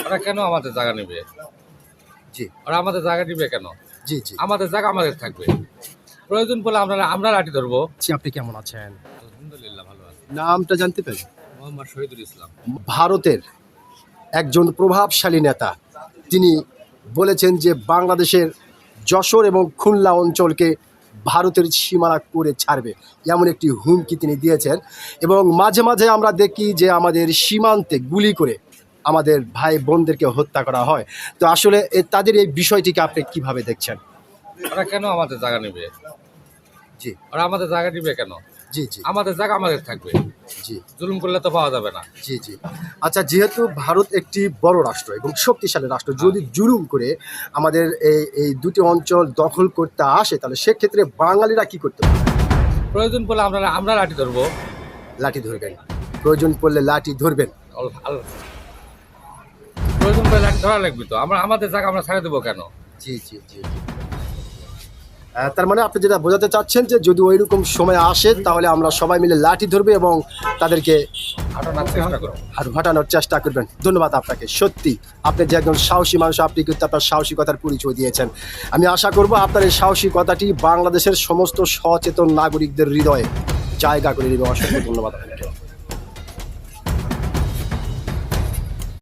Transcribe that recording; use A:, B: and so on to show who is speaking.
A: ওরা কেন আমাদের জায়গা নেবে?
B: জি
A: ওরা আমাদের জায়গা নিবে কেন?
B: জি জি
A: আমাদের জায়গা আমাদের থাকবে। প্রয়োজন পড়লে আমরা লাঠি ধরবো।
B: আপনি কেমন আছেন?
A: আলহামদুলিল্লাহ ভালো আছি।
B: নামটা জানতে পারি?
A: মোহাম্মদ শহীদুল ইসলাম।
B: ভারতের একজন প্রভাবশালী নেতা তিনি বলেছেন যে বাংলাদেশের যশোর এবং খুলনা অঞ্চলকে ভারতের সীমানা করে ছাড়বে, এমন একটি হুমকি তিনি দিয়েছেন। এবং মাঝে মাঝে আমরা দেখি যে আমাদের সীমান্তে গুলি করে আমাদের ভাই বোনদেরকে হত্যা করা হয়। তো আসলে তাদের এই বিষয়টিকে আপনি কিভাবে দেখছেন?
A: ওরা কেন আমাদের জায়গা নেবে?
B: জি
A: ওরা আমাদের জায়গা নিবে কেন?
B: জি জি
A: আমাদের জায়গা আমাদের থাকবে।
B: জি
A: জুলুম করলে তো পাওয়া যাবে না।
B: জি জি আচ্ছা, যেহেতু ভারত একটি বড় রাষ্ট্র এবং শক্তিশালী রাষ্ট্র, যদি জুলুম করে আমাদের এই দুটি অঞ্চল দখল করতে আসে, তাহলে সেক্ষেত্রে বাঙালিরা কি করতে পারে?
A: প্রয়োজন পড়লে আমরা লাঠি ধরবো।
B: লাঠি ধরবেন, প্রয়োজন পড়লে লাঠি ধরবেন।
A: প্রয়োজন পড়লে লাঠি ধরা লাগবে তো। আমাদের জায়গা আমরা ছেড়ে দেবো কেন?
B: জি জি জি তার মানে আপনি যেটা বোঝাতে চাচ্ছেন যে যদি ওইরকম সময় আসে তাহলে আমরা সবাই মিলে লাঠি ধরবে এবং তাদেরকে
A: হাঁটানোর চেষ্টা করবো।
B: আর হটানোর চেষ্টা করবেন। ধন্যবাদ আপনাকে। সত্যি আপনি যে একজন সাহসী মানুষ, আপনি কিন্তু আপনার সাহসিকতার পরিচয় দিয়েছেন। আমি আশা করব আপনার এই সাহসিকতাটি বাংলাদেশের সমস্ত সচেতন নাগরিকদের হৃদয়ে জায়গা করে দেবে। অসংখ্য ধন্যবাদ আপনাকে।